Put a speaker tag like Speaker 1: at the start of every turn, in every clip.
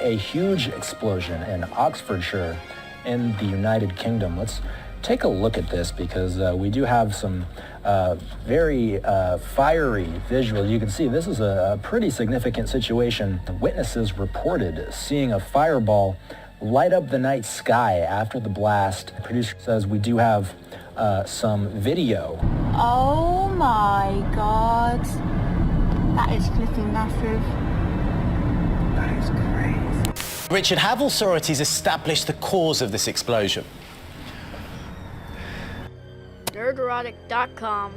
Speaker 1: a huge explosion in Oxfordshire in the United Kingdom. Let's take a look at this because we do have some very fiery visuals. You can see this is a pretty significant situation. Witnesses reported seeing a fireball light up the night sky after the blast. The producer says we do have some video.
Speaker 2: Oh my God. That is flipping massive.
Speaker 3: That is crazy.
Speaker 4: Richard, have authorities established the cause of this explosion?
Speaker 2: Nerdrotic.com.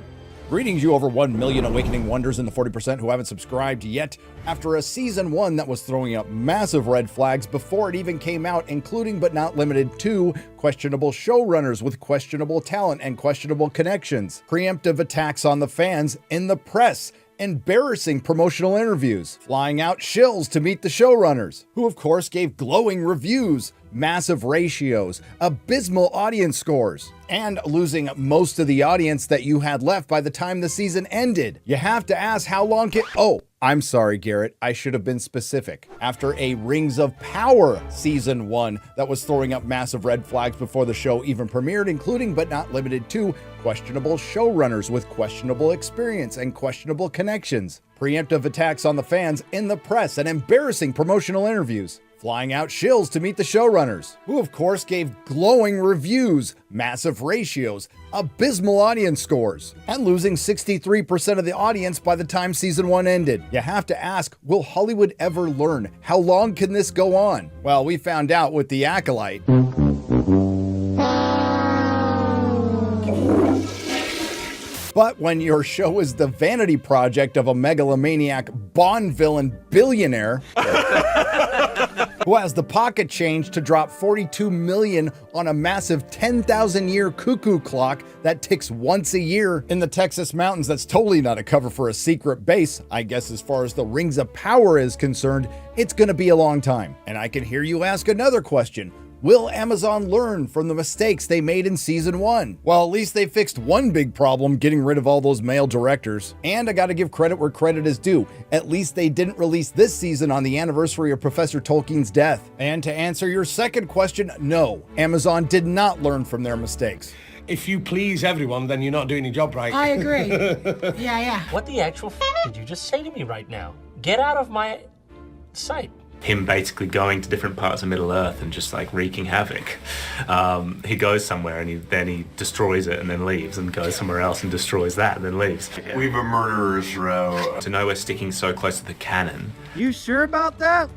Speaker 5: Greetings, you over 1 million awakening wonders and the 40% who haven't subscribed yet. After a season 1 that was throwing up massive red flags before it even came out, including but not limited to questionable showrunners with questionable talent and questionable connections, preemptive attacks on the fans in the press, embarrassing promotional interviews, flying out shills to meet the showrunners, who of course gave glowing reviews, massive ratios, abysmal audience scores, and losing most of the audience that you had left by the time the season ended. You have to ask how long I'm sorry, Garrett, I should have been specific. After a Rings of Power season 1 that was throwing up massive red flags before the show even premiered, including but not limited to questionable showrunners with questionable experience and questionable connections, preemptive attacks on the fans in the press, and embarrassing promotional interviews, flying out shills to meet the showrunners, who of course gave glowing reviews, massive ratios, abysmal audience scores, and losing 63% of the audience by the time season 1 ended. You have to ask, will Hollywood ever learn? How long can this go on? Well, we found out with The Acolyte. But when your show is the vanity project of a megalomaniac Bond villain billionaire who has the pocket change to drop $42 million on a massive 10,000-year cuckoo clock that ticks once a year in the Texas mountains, that's totally not a cover for a secret base. I guess as far as the Rings of Power is concerned, it's gonna be a long time. And I can hear you ask another question. Will Amazon learn from the mistakes they made in season 1? Well, at least they fixed one big problem, getting rid of all those male directors. And I gotta give credit where credit is due. At least they didn't release this season on the anniversary of Professor Tolkien's death. And to answer your second question, no, Amazon did not learn from their mistakes.
Speaker 3: If you please everyone, then you're not doing your job right.
Speaker 6: I agree. Yeah.
Speaker 7: What the actual did you just say to me right now? Get out of my sight.
Speaker 8: Him basically going to different parts of Middle Earth and just like wreaking havoc. He goes somewhere and then he destroys it and then leaves, and goes somewhere else and destroys that and then leaves.
Speaker 9: We've a murderer's row.
Speaker 8: To know we're sticking so close to the canon.
Speaker 10: You sure about that?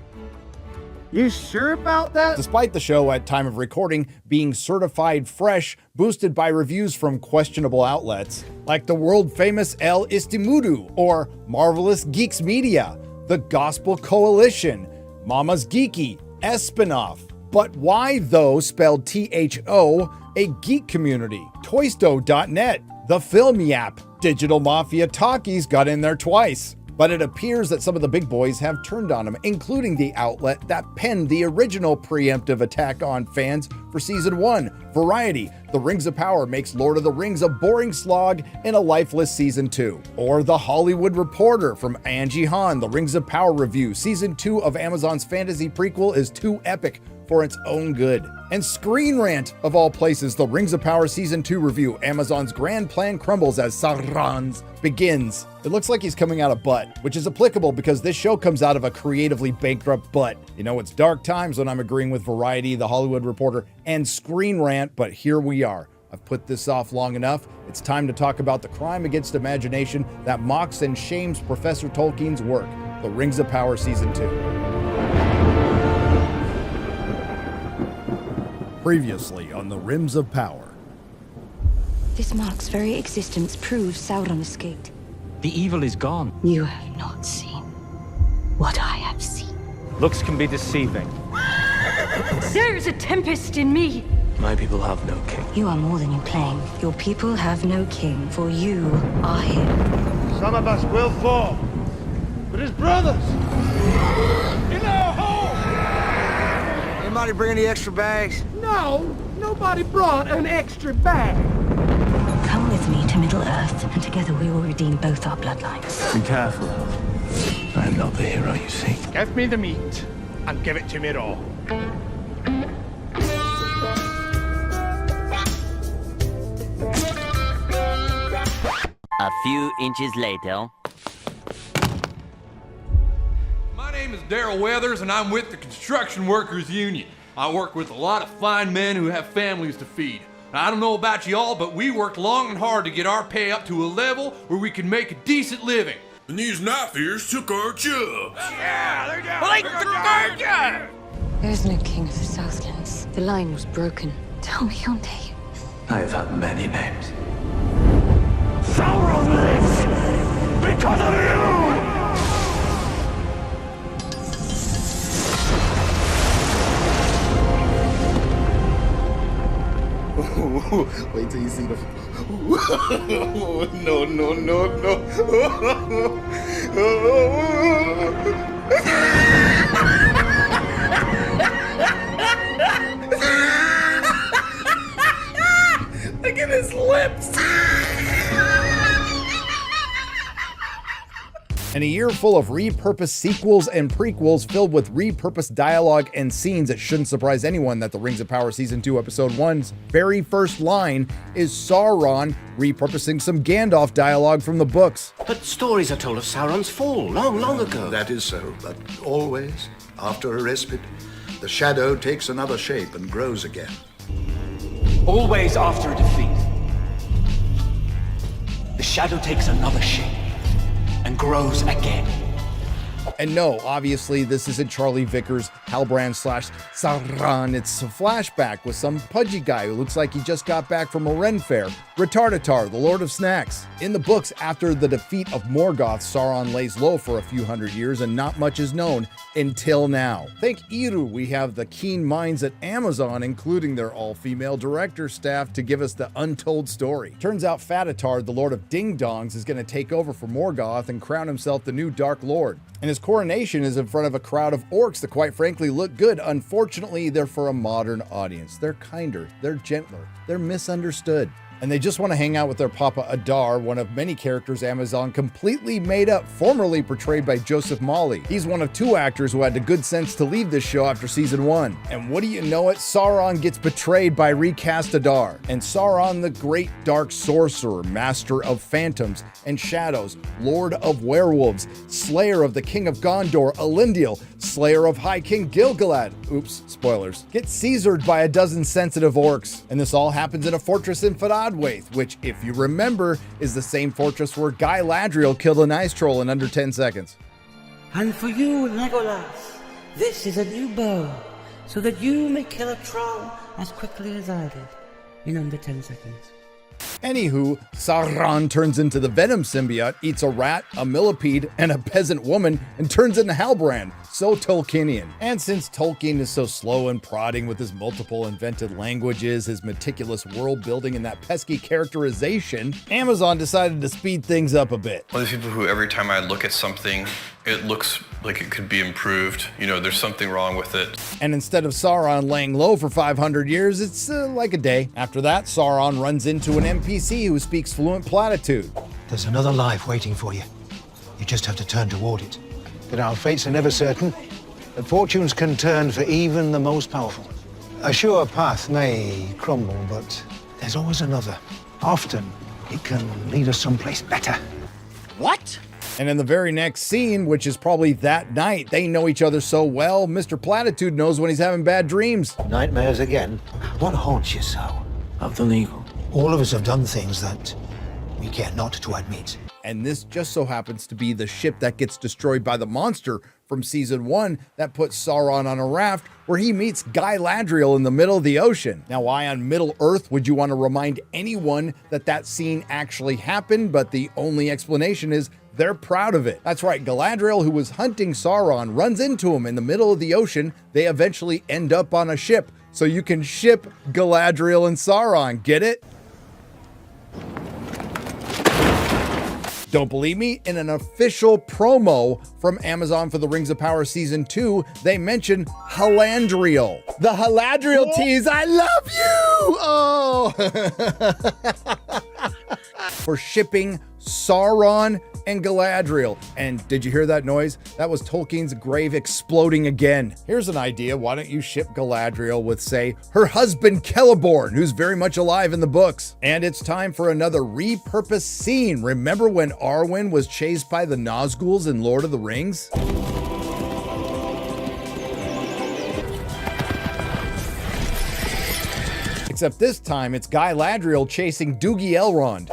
Speaker 10: You sure about that?
Speaker 5: Despite the show at time of recording being certified fresh, boosted by reviews from questionable outlets, like the world famous El Istimudu or Marvelous Geeks Media, the Gospel Coalition, Mama's Geeky, Espinoff. But why, though, spelled T-H-O, a geek community? Toysto.net, the Film Yap, Digital Mafia Talkies got in there twice. But it appears that some of the big boys have turned on him, including the outlet that penned the original preemptive attack on fans for season 1, Variety. The Rings of Power makes Lord of the Rings a boring slog in a lifeless season 2. Or The Hollywood Reporter from Angie Han, The Rings of Power review. Season 2 of Amazon's fantasy prequel is too epic for its own good. And Screen Rant, of all places, The Rings of Power Season 2 review. Amazon's grand plan crumbles as Sauron's begins. It looks like he's coming out of butt, which is applicable because this show comes out of a creatively bankrupt butt. You know, it's dark times when I'm agreeing with Variety, The Hollywood Reporter, and Screen Rant, but here we are. I've put this off long enough. It's time to talk about the crime against imagination that mocks and shames Professor Tolkien's work. The Rings of Power Season 2. Previously on The Rings of Power.
Speaker 11: This mark's very existence proves Sauron escaped.
Speaker 7: The evil is gone.
Speaker 11: You have not seen what I have seen.
Speaker 7: Looks can be deceiving.
Speaker 11: There is a tempest in me.
Speaker 7: My people have no king.
Speaker 11: You are more than you claim. Your people have no king, for you are him.
Speaker 10: Some of us will fall, but as brothers, in our home.
Speaker 3: Anybody bring any extra bags?
Speaker 10: No, nobody brought an extra bag.
Speaker 11: Come with me to Middle-earth, and together we will redeem both our bloodlines.
Speaker 9: Be careful. I am not the hero you seek.
Speaker 10: Give me the meat. and give it to me raw.
Speaker 12: A few inches later.
Speaker 13: My name is Daryl Weathers, and I'm with the Construction Workers Union. I work with a lot of fine men who have families to feed. Now, I don't know about y'all, but we worked long and hard to get our pay up to a level where we can make a decent living.
Speaker 9: And these knife ears took our jobs.
Speaker 10: Yeah, they're down. Well, they took our job.
Speaker 11: There is no king of the Southlands. The line was broken. Tell me your name.
Speaker 14: I have had many names.
Speaker 10: Sauron lives because of you!
Speaker 15: Wait till you see the... No, no, no, no.
Speaker 10: Look at his lips!
Speaker 5: And a year full of repurposed sequels and prequels filled with repurposed dialogue and scenes, it shouldn't surprise anyone that the Rings of Power Season 2 Episode 1's very first line is Sauron repurposing some Gandalf dialogue from the books.
Speaker 14: But stories are told of Sauron's fall long, long ago.
Speaker 16: That is so, but always, after a respite, the shadow takes another shape and grows again.
Speaker 14: Always after a defeat, the shadow takes another shape and grows again.
Speaker 5: And no, obviously this isn't Charlie Vickers' Halbrand / Sauron. It's a flashback with some pudgy guy who looks like he just got back from a Ren fair. Retardatar, the Lord of Snacks. In the books, after the defeat of Morgoth, Sauron lays low for a few hundred years and not much is known until now. Thank Eru, we have the keen minds at Amazon, including their all-female director staff, to give us the untold story. Turns out Fatatar, the Lord of Ding Dongs, is going to take over for Morgoth and crown himself the new Dark Lord. And his coronation is in front of a crowd of orcs that quite frankly look good. Unfortunately, they're for a modern audience. They're kinder, they're gentler, they're misunderstood. And they just want to hang out with their Papa Adar, one of many characters Amazon completely made up, formerly portrayed by Joseph Mawley. He's one of two actors who had the good sense to leave this show after season 1. And what do you know it? Sauron gets betrayed by recast Adar. And Sauron, the great dark sorcerer, master of phantoms and shadows, lord of werewolves, slayer of the king of Gondor, Elendil, slayer of High King Gil-galad, oops, spoilers, gets Caesared by a dozen sensitive orcs. And this all happens in a fortress in Fadadwaith, which, if you remember, is the same fortress where Guy Ladriel killed an ice troll in under 10 seconds.
Speaker 17: And for you, Legolas, this is a new bow, so that you may kill a troll as quickly as I did, in under 10 seconds.
Speaker 5: Anywho, Sauron turns into the Venom symbiote, eats a rat, a millipede, and a peasant woman, and turns into Halbrand. So Tolkienian. And since Tolkien is so slow and prodding with his multiple invented languages, his meticulous world building, and that pesky characterization, Amazon decided to speed things up a bit.
Speaker 18: Well, there's people who every time I look at something, it looks like it could be improved. You know, there's something wrong with it.
Speaker 5: And instead of Sauron laying low for 500 years, it's like a day. After that, Sauron runs into an NPC who speaks fluent platitude.
Speaker 19: There's another life waiting for you. You just have to turn toward it. But our fates are never certain, and fortunes can turn for even the most powerful. A sure path may crumble, but there's always another. Often, it can lead us someplace better.
Speaker 5: What? And in the very next scene, which is probably that night, they know each other so well, Mr. Platitude knows when he's having bad dreams.
Speaker 19: Nightmares again? What haunts you so? Of the legal. All of us have done things that we care not to admit.
Speaker 5: And this just so happens to be the ship that gets destroyed by the monster from season 1 that puts Sauron on a raft where he meets Guy Ladriel in the middle of the ocean. Now, why on Middle Earth would you want to remind anyone that that scene actually happened? But the only explanation is they're proud of it. That's right, Galadriel, who was hunting Sauron, runs into him in the middle of the ocean. They eventually end up on a ship, so you can ship Galadriel and Sauron. Get it? Don't believe me? In an official promo from Amazon for the Rings of Power Season 2, they mention Halandriel. The Halandriel tease, I love you! Oh! For shipping Sauron and Galadriel. And did you hear that noise? That was Tolkien's grave exploding again. Here's an idea. Why don't you ship Galadriel with, say, her husband Celeborn, who's very much alive in the books? And it's time for another repurposed scene. Remember when Arwen was chased by the Nazguls in Lord of the Rings? Except this time, it's Galadriel chasing Doogie Elrond.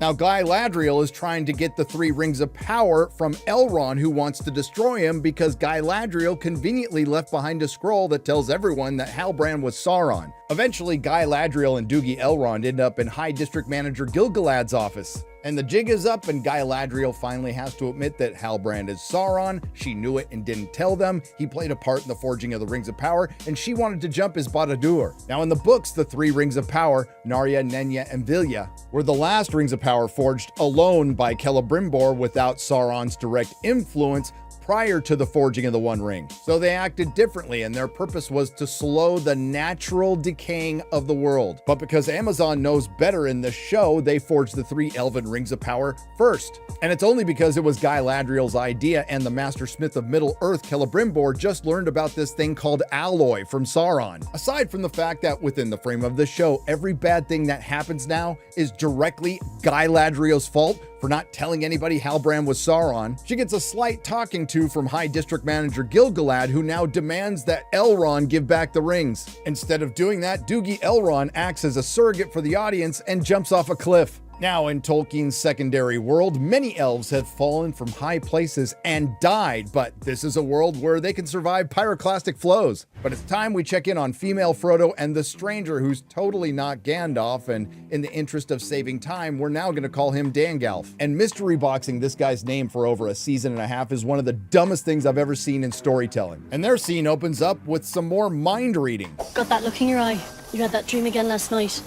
Speaker 5: Now, Galadriel is trying to get the 3 Rings of Power from Elrond, who wants to destroy him because Galadriel conveniently left behind a scroll that tells everyone that Halbrand was Sauron. Eventually, Galadriel and Doogie Elrond end up in High District Manager Gil-galad's office. And the jig is up, and Galadriel finally has to admit that Halbrand is Sauron. She knew it and didn't tell them. He played a part in the forging of the Rings of Power, and she wanted to jump his Barad-dûr. Now in the books, the 3 Rings of Power, Narya, Nenya, and Vilya, were the last Rings of Power forged alone by Celebrimbor without Sauron's direct influence prior to the forging of the One Ring. So they acted differently, and their purpose was to slow the natural decaying of the world. But because Amazon knows better in the show, they forged the 3 Elven Rings of Power first. And it's only because it was Galadriel's idea, and the Master Smith of Middle-earth, Celebrimbor, just learned about this thing called alloy from Sauron. Aside from the fact that within the frame of the show, every bad thing that happens now is directly Galadriel's fault for not telling anybody Halbrand was Sauron, she gets a slight talking to from High District Manager Gil-galad, who now demands that Elrond give back the rings. Instead of doing that, Doogie Elrond acts as a surrogate for the audience and jumps off a cliff. Now, in Tolkien's secondary world, many elves have fallen from high places and died, but this is a world where they can survive pyroclastic flows. But it's time we check in on female Frodo and the stranger who's totally not Gandalf, and in the interest of saving time, we're now going to call him Dangalf. And mystery boxing this guy's name for over a season and a half is one of the dumbest things I've ever seen in storytelling. And their scene opens up with some more mind reading.
Speaker 20: Got that look in your eye. You had that dream again last night,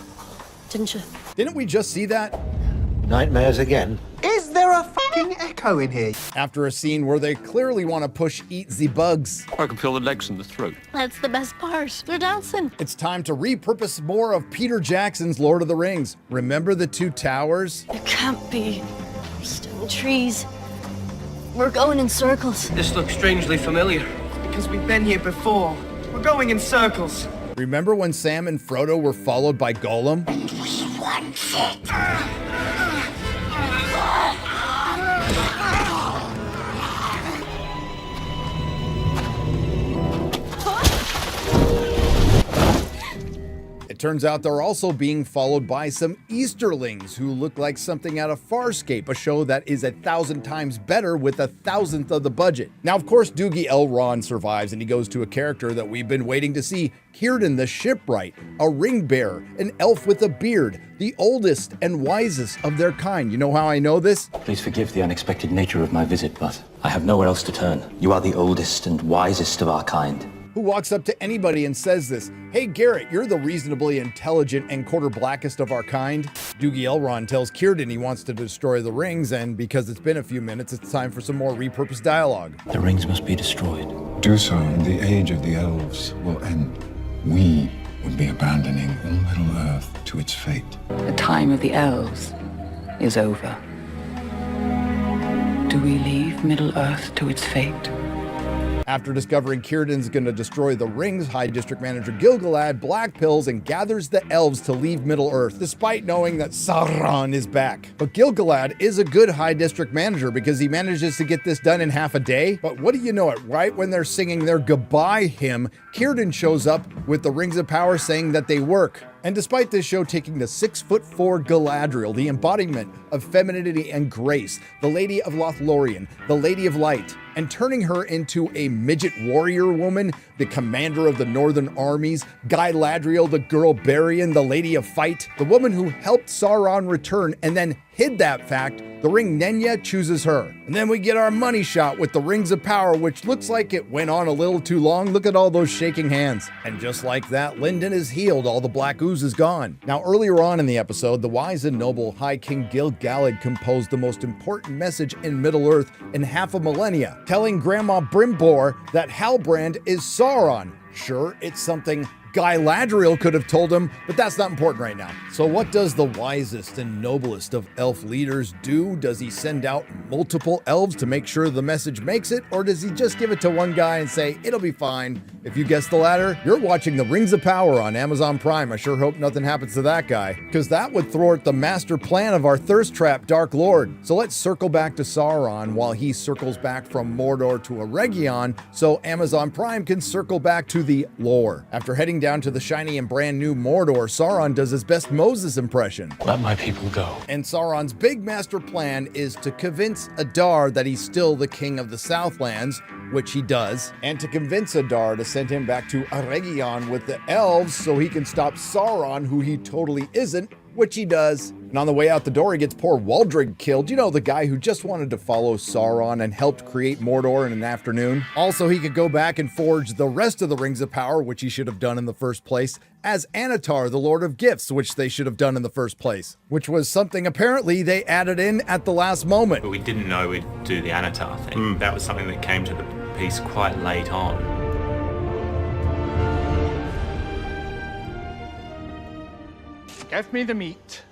Speaker 20: didn't you?
Speaker 5: Didn't we just see that?
Speaker 19: Nightmares again?
Speaker 3: Is there a fucking echo in here?
Speaker 5: After a scene where they clearly want to push Eat the Bugs.
Speaker 14: I can feel the legs and the throat.
Speaker 20: That's the best part. They're dancing.
Speaker 5: It's time to repurpose more of Peter Jackson's Lord of the Rings. Remember the 2 towers?
Speaker 20: It can't be. Stone trees. We're going in circles.
Speaker 3: This looks strangely familiar. Because we've been here before. We're going in circles.
Speaker 5: Remember when Sam and Frodo were followed by Gollum? It turns out they're also being followed by some Easterlings who look like something out of Farscape, a show that is 1,000 times better with 1,000th of the budget. Now, of course, Doogie Elrond survives, and he goes to a character that we've been waiting to see, Círdan the Shipwright, a ring bearer, an elf with a beard, the oldest and wisest of their kind. You know how I know this?
Speaker 21: Please forgive the unexpected nature of my visit, but I have nowhere else to turn. You are the oldest and wisest of our kind.
Speaker 5: Who walks up to anybody and says this? Hey Garrett, you're the reasonably intelligent and quarter blackest of our kind. Doogie Elrond tells Círdan he wants to destroy the rings, and because it's been a few minutes, it's time for some more repurposed dialogue.
Speaker 21: The rings must be destroyed.
Speaker 22: Do so, and the age of the elves will end. We would be abandoning all Middle-earth to its fate.
Speaker 23: The time of the elves is over. Do we leave Middle-earth to its fate?
Speaker 5: After discovering Círdan's going to destroy the rings, High District Manager Gil-galad blackpills and gathers the elves to leave Middle-earth, despite knowing that Sauron is back. But Gil-galad is a good High District Manager because he manages to get this done in half a day. But what do you know it, right when they're singing their goodbye hymn, Círdan shows up with the Rings of Power saying that they work. And despite this show taking the 6'4" Galadriel, the embodiment of femininity and grace, the Lady of Lothlorien, the Lady of Light, and turning her into a midget warrior woman, the commander of the northern armies, Galadriel, the girl Barian, the Lady of Fight, the woman who helped Sauron return and then hid that fact, the ring Nenya chooses her. And then we get our money shot with the Rings of Power, which looks like it went on a little too long. Look at all those shaking hands. And just like that, Lindon is healed. All the black ooze is gone. Now, earlier on in the episode, the wise and noble High King Gil-galad composed the most important message in Middle-earth in half a millennia, telling Grandma Brimbor that Halbrand is Sauron. Sure, it's something Galadriel could have told him, but that's not important right now. So what does the wisest and noblest of elf leaders do? Does he send out multiple elves to make sure the message makes it? Or does he just give it to one guy and say, it'll be fine? If you guess the latter, you're watching The Rings of Power on Amazon Prime. I sure hope nothing happens to that guy, because that would thwart the master plan of our thirst trap Dark Lord. So let's circle back to Sauron while he circles back from Mordor to Eregion, so Amazon Prime can circle back to the lore. After heading down to the shiny and brand new Mordor, Sauron does his best Moses impression.
Speaker 14: Let my people go.
Speaker 5: And Sauron's big master plan is to convince Adar that he's still the king of the Southlands, which he does, and to convince Adar to send him back to Eregion with the elves so he can stop Sauron, who he totally isn't, which he does. And on the way out the door, he gets poor Waldrig killed. You know, the guy who just wanted to follow Sauron and helped create Mordor in an afternoon. Also, he could go back and forge the rest of the Rings of Power, which he should have done in the first place, as Anatar, the Lord of Gifts, which they should have done in the first place, which was something apparently they added in at the last moment.
Speaker 8: But we didn't know we'd do the Anatar thing. That was something that came to the piece quite late on.
Speaker 10: Give me the meat.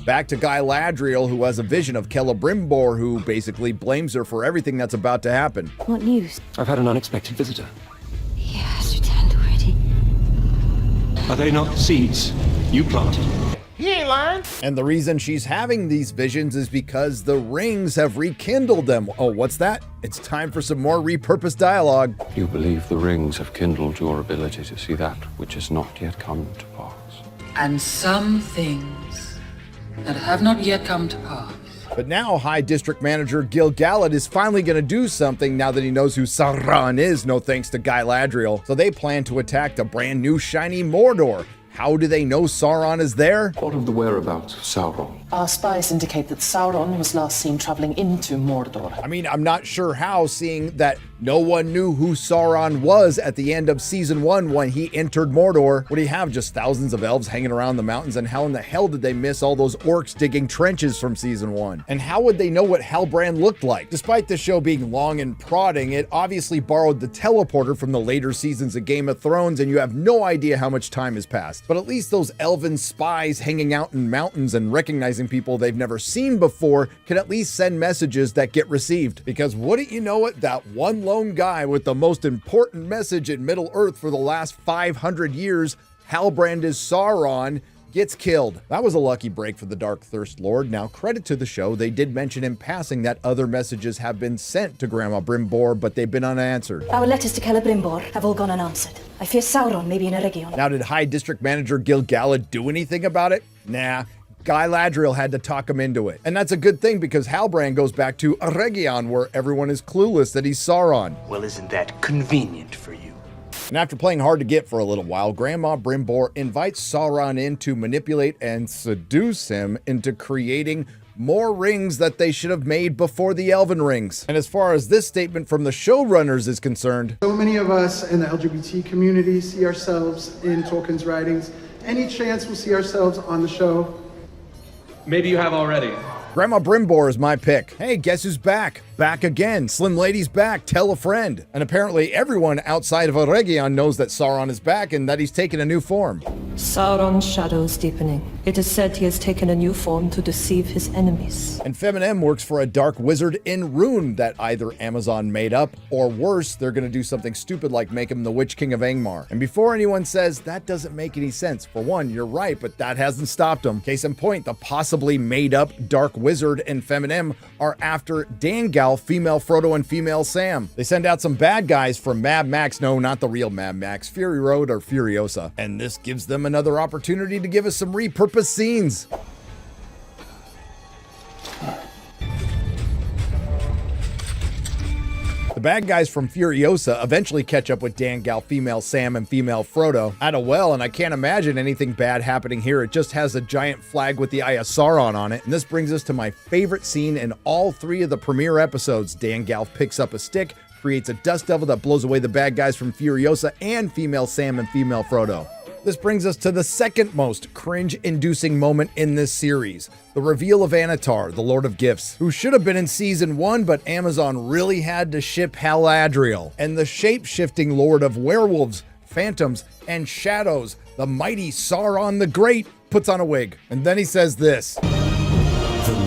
Speaker 5: Back to Galadriel, who has a vision of Celebrimbor, who basically blames her for everything that's about to happen.
Speaker 11: What news?
Speaker 14: I've had an unexpected visitor.
Speaker 11: He has returned already.
Speaker 14: Are they not seeds you planted?
Speaker 10: He ain't lying.
Speaker 5: And the reason she's having these visions is because the rings have rekindled them. Oh, what's that? It's time for some more repurposed dialogue.
Speaker 1: You believe the rings have kindled your ability to see that which has not yet come to pass.
Speaker 23: And some things that have not yet come to pass.
Speaker 5: But now High District Manager Gil-galad is finally going to do something now that he knows who Sauron is, no thanks to Galadriel. So they plan to attack the brand new shiny Mordor. How do they know Sauron is there?
Speaker 1: What of the whereabouts of Sauron?
Speaker 2: Our spies indicate that Sauron was last seen traveling into Mordor.
Speaker 5: I mean, I'm not sure how, seeing that no one knew who Sauron was at the end of Season 1 when he entered Mordor. Would he have just thousands of elves hanging around the mountains? And how in the hell did they miss all those orcs digging trenches from Season 1? And how would they know what Halbrand looked like? Despite the show being long and prodding, it obviously borrowed the teleporter from the later seasons of Game of Thrones, and you have no idea how much time has passed. But at least those elven spies hanging out in mountains and recognizing people they've never seen before can at least send messages that get received. Because wouldn't you know it, that one lone guy with the most important message in Middle-earth for the last 500 years, Halbrand is Sauron, gets killed. That was a lucky break for the Dark Thirst Lord. Now, credit to the show, they did mention in passing that other messages have been sent to Grandma Brimbor, but they've been unanswered.
Speaker 11: Our letters to Celebrimbor have all gone unanswered. I fear Sauron may be in Eregion.
Speaker 5: Now, did High District Manager Gil-galad do anything about it? Nah. Galadriel had to talk him into it. And that's a good thing, because Halbrand goes back to Eregion, where everyone is clueless that he's Sauron.
Speaker 14: Well, isn't that convenient for you?
Speaker 5: And after playing hard to get for a little while, Grandma Brimbor invites Sauron in to manipulate and seduce him into creating more rings that they should have made before the Elven rings. And as far as this statement from the showrunners is concerned,
Speaker 4: so many of us in the LGBT community see ourselves in Tolkien's writings. Any chance we'll see ourselves on the show?
Speaker 24: Maybe you have already.
Speaker 5: Grandma Brimbor is my pick. Hey, guess who's back? Back again. Slim Lady's back. Tell a friend. And apparently everyone outside of Eregion knows that Sauron is back and that he's taken a new form.
Speaker 25: Sauron's shadow is deepening. It is said he has taken a new form to deceive his enemies.
Speaker 5: And Feminem works for a dark wizard in Rune that either Amazon made up, or worse, they're going to do something stupid like make him the Witch King of Angmar. And before anyone says that doesn't make any sense, for one, you're right, but that hasn't stopped them. Case in point, the possibly made up dark wizard and Feminem are after Dangal, female Frodo, and female Sam. They send out some bad guys from Mad Max, no, not the real Mad Max, Fury Road or Furiosa. And this gives them another opportunity to give us some repurposed scenes. The bad guys from Furiosa eventually catch up with Dangal, female Sam, and female Frodo at a well, and I can't imagine anything bad happening here. It just has a giant flag with the Eye of Sauron on it. And this brings us to my favorite scene in all three of the premiere episodes. Dangal picks up a stick, creates a dust devil that blows away the bad guys from Furiosa and female Sam and female Frodo. This brings us to the second most cringe-inducing moment in this series, the reveal of Anatar, the Lord of Gifts, who should have been in Season 1, but Amazon really had to ship Galadriel. And the shape-shifting Lord of Werewolves, phantoms, and shadows, the mighty Sauron the Great puts on a wig. And then he says this.
Speaker 6: The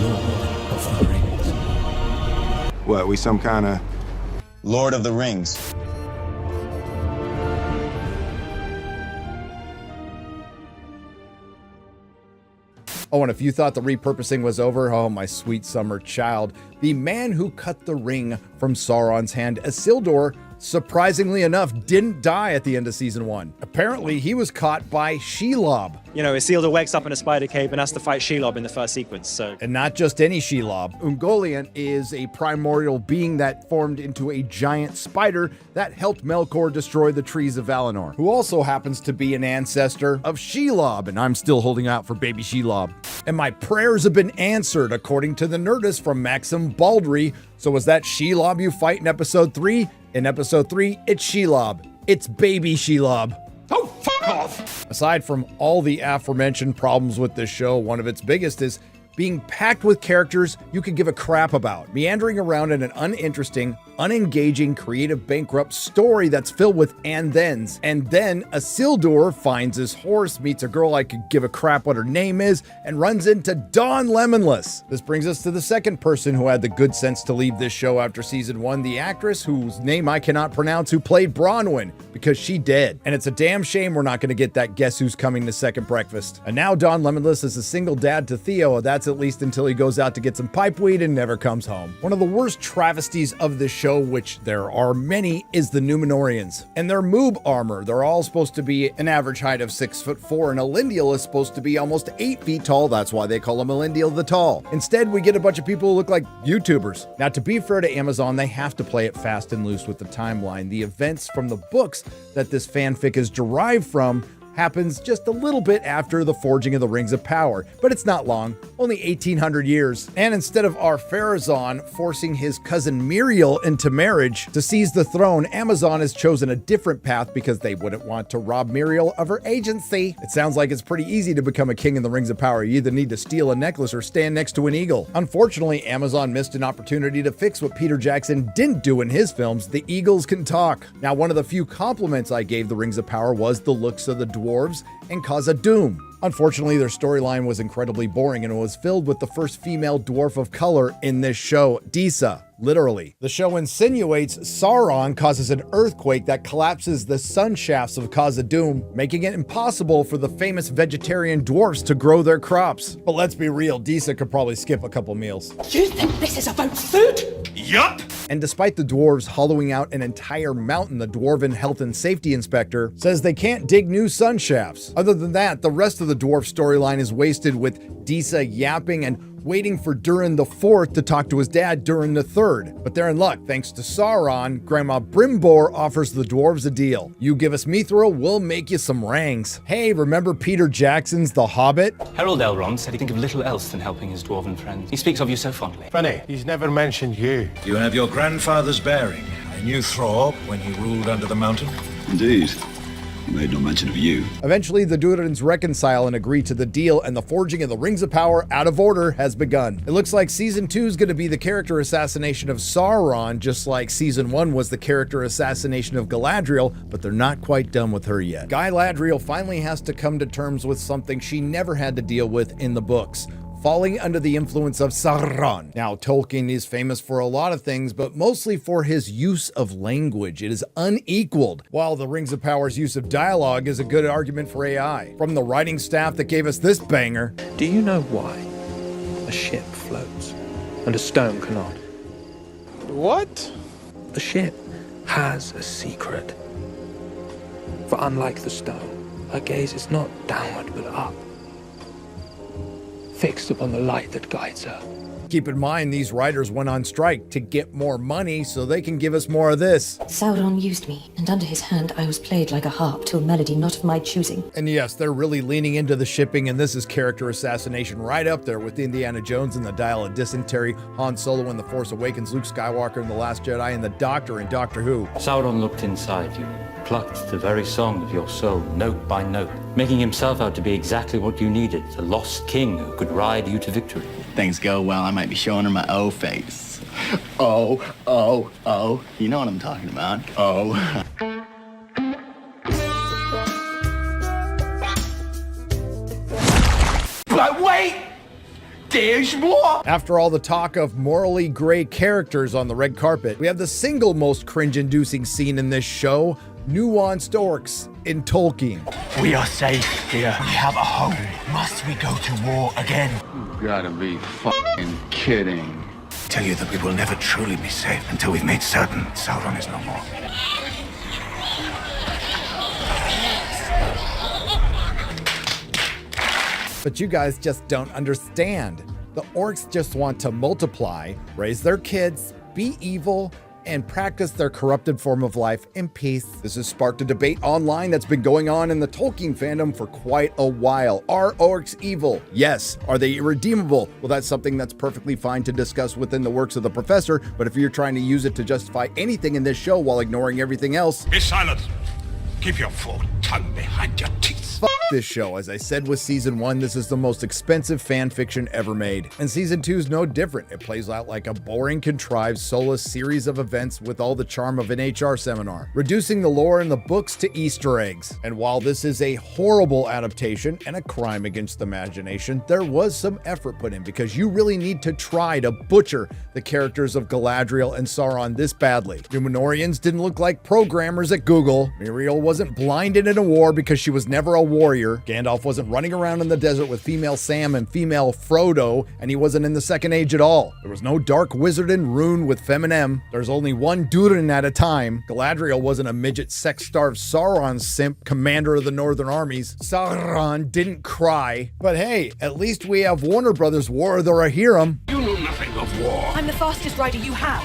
Speaker 6: Lord of the Rings.
Speaker 7: What, we some kind of
Speaker 6: Lord of the Rings.
Speaker 5: Oh, and if you thought the repurposing was over, oh, my sweet summer child, the man who cut the ring from Sauron's hand, Isildur, surprisingly enough, didn't die at the end of season 1. Apparently, he was caught by Shelob.
Speaker 9: You know, Isildur wakes up in a spider cave and has to fight Shelob in the first sequence, so...
Speaker 5: And not just any Shelob. Ungoliant is a primordial being that formed into a giant spider that helped Melkor destroy the trees of Valinor, who also happens to be an ancestor of Shelob, and I'm still holding out for baby Shelob. And my prayers have been answered, according to the Nerdist from Maxim Baldry. So was that Shelob you fight in episode 3? In episode 3, it's Shelob. It's baby Shelob. Oh, fuck off! Aside from all the aforementioned problems with this show, one of its biggest is being packed with characters you could give a crap about, meandering around in an uninteresting, unengaging, creative, bankrupt story that's filled with and-thens. And then Isildur finds his horse, meets a girl I could give a crap what her name is, and runs into Dawn Lemonless. This brings us to the second person who had the good sense to leave this show after season 1, the actress whose name I cannot pronounce who played Bronwyn, because she dead. And it's a damn shame we're not going to get that Guess Who's Coming to Second Breakfast. And now Dawn Lemonless is a single dad to Theo, that's at least until he goes out to get some pipe weed and never comes home. One of the worst travesties of this show, which there are many, is the Númenóreans and their moob armor. They're all supposed to be an average height of 6'4", and Elendil is supposed to be almost 8 feet tall. That's why they call him Elendil the Tall. Instead, we get a bunch of people who look like YouTubers. Now, to be fair to Amazon, they have to play it fast and loose with the timeline. The events from the books that this fanfic is derived from happens just a little bit after the forging of the Rings of Power, but it's not long, only 1800 years. And instead of Ar-Pharazôn forcing his cousin Muriel into marriage to seize the throne, Amazon has chosen a different path because they wouldn't want to rob Muriel of her agency. It sounds like it's pretty easy to become a king in the Rings of Power. You either need to steal a necklace or stand next to an eagle. Unfortunately, Amazon missed an opportunity to fix what Peter Jackson didn't do in his films. The eagles can talk. Now, one of the few compliments I gave the Rings of Power was the looks of the dwarves and Khazad-dûm. Unfortunately, their storyline was incredibly boring and it was filled with the first female dwarf of color in this show, Disa. Literally. The show insinuates Sauron causes an earthquake that collapses the sun shafts of Khazad-dûm, making it impossible for the famous vegetarian dwarfs to grow their crops. But let's be real, Disa could probably skip a couple meals.
Speaker 17: You think this is about food?
Speaker 8: Yup!
Speaker 5: And despite the dwarves hollowing out an entire mountain, the Dwarven Health and Safety Inspector says they can't dig new sun shafts. Other than that, the rest of the dwarf storyline is wasted with Disa yapping and waiting for Durin the Fourth to talk to his dad, Durin the Third. But they're in luck. Thanks to Sauron, Grandma Brimbor offers the dwarves a deal. You give us Mithril, we'll make you some rangs. Hey, remember Peter Jackson's The Hobbit?
Speaker 21: Harold Elrond said he could think of little else than helping his dwarven friends. He speaks of you so fondly.
Speaker 6: Funny, he's never mentioned you.
Speaker 12: You have your grandfather's bearing. I knew Throrp when he ruled under the mountain.
Speaker 13: Indeed. He made no mention of you.
Speaker 5: Eventually, the Durins reconcile and agree to the deal, and the forging of the Rings of Power out of order has begun. It looks like Season 2 is going to be the character assassination of Sauron, just like Season 1 was the character assassination of Galadriel, but they're not quite done with her yet. Galadriel finally has to come to terms with something she never had to deal with in the books: falling under the influence of Sauron. Now, Tolkien is famous for a lot of things, but mostly for his use of language. It is unequaled, while the Rings of Power's use of dialogue is a good argument for AI. From the writing staff that gave us this banger.
Speaker 26: Do you know why a ship floats and a stone cannot?
Speaker 10: What?
Speaker 26: The ship has a secret. For unlike the stone, her gaze is not downward but up, fixed upon the light that guides her.
Speaker 5: Keep in mind, these writers went on strike to get more money so they can give us more of this.
Speaker 25: Sauron used me, and under his hand I was played like a harp to a melody not of my choosing.
Speaker 5: And yes, they're really leaning into the shipping, and this is character assassination right up there with Indiana Jones and the Dial of Dysentery, Han Solo in The Force Awakens, Luke Skywalker in The Last Jedi, and the Doctor in Doctor Who.
Speaker 21: Sauron looked inside you, plucked the very song of your soul, note by note, making himself out to be exactly what you needed, the lost king who could ride you to victory.
Speaker 27: Things go well, I might be showing her my O face. Oh. You know what I'm talking about. Oh.
Speaker 14: There's more!
Speaker 5: After all the talk of morally gray characters on the red carpet, we have the single most cringe-inducing scene in this show, nuanced orcs in Tolkien.
Speaker 14: We are safe here. We have a home. Must we go to war again?
Speaker 13: You gotta be fucking kidding.
Speaker 12: Tell you that we will never truly be safe until we've made certain Sauron is no more.
Speaker 5: But you guys just don't understand. The orcs just want to multiply, raise their kids, be evil, and practice their corrupted form of life in peace. This has sparked a debate online that's been going on in the Tolkien fandom for quite a while. Are orcs evil? Yes. Are they irredeemable? Well, that's something that's perfectly fine to discuss within the works of the professor, but if you're trying to use it to justify anything in this show while ignoring everything else,
Speaker 12: Be silent. Keep your forked tongue behind your teeth.
Speaker 5: fuck this show. As I said with season 1, this is the most expensive fan fiction ever made. And season 2 is no different. It plays out like a boring, contrived, soulless series of events with all the charm of an HR seminar, reducing the lore in the books to Easter eggs. And while this is a horrible adaptation and a crime against the imagination, there was some effort put in, because you really need to try to butcher the characters of Galadriel and Sauron this badly. Numenorians didn't look like programmers at Google. Miriel wasn't blinded in a war because she was never a warrior. Gandalf wasn't running around in the desert with female Sam and female Frodo, and he wasn't in the Second Age at all. There was no dark wizard in Rune with Feminem. There's only one Durin at a time. Galadriel wasn't a midget sex-starved Sauron simp, commander of the Northern Armies. Sauron didn't cry. But hey, at least we have Warner Brothers' War of the Rohirrim.
Speaker 12: You know nothing of war.
Speaker 3: I'm the fastest rider you have.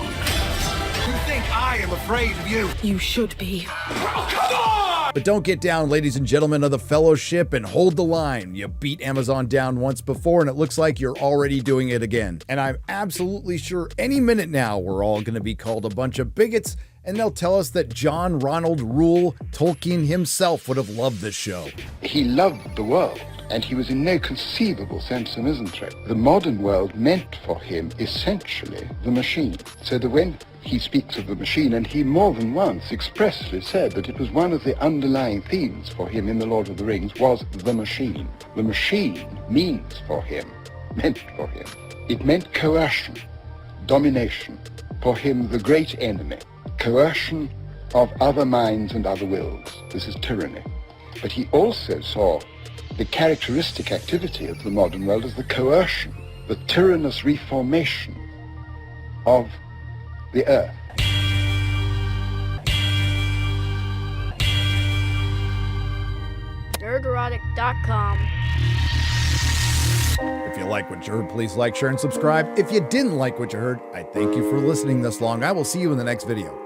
Speaker 12: You think I am afraid of you?
Speaker 3: You should be.
Speaker 12: Well, come on!
Speaker 5: But don't get down, ladies and gentlemen of the Fellowship, and hold the line. You beat Amazon down once before, and it looks like you're already doing it again. And I'm absolutely sure any minute now we're all going to be called a bunch of bigots, and they'll tell us that John Ronald Reuel Tolkien himself would have loved this show.
Speaker 15: He loved the world, and he was in no conceivable sense a misanthrope. The modern world meant for him essentially the machine. So that when he speaks of the machine, and he more than once expressly said that it was one of the underlying themes for him in The Lord of the Rings, was the machine. The machine meant for him. It meant coercion, domination, for him the great enemy, coercion of other minds and other wills. This is tyranny. But he also saw the characteristic activity of the modern world as the coercion, the tyrannous reformation of the earth.
Speaker 16: Nerdrotic.com.
Speaker 5: If you like what you heard, please like, share, and subscribe. If you didn't like what you heard, I thank you for listening this long. I will see you in the next video.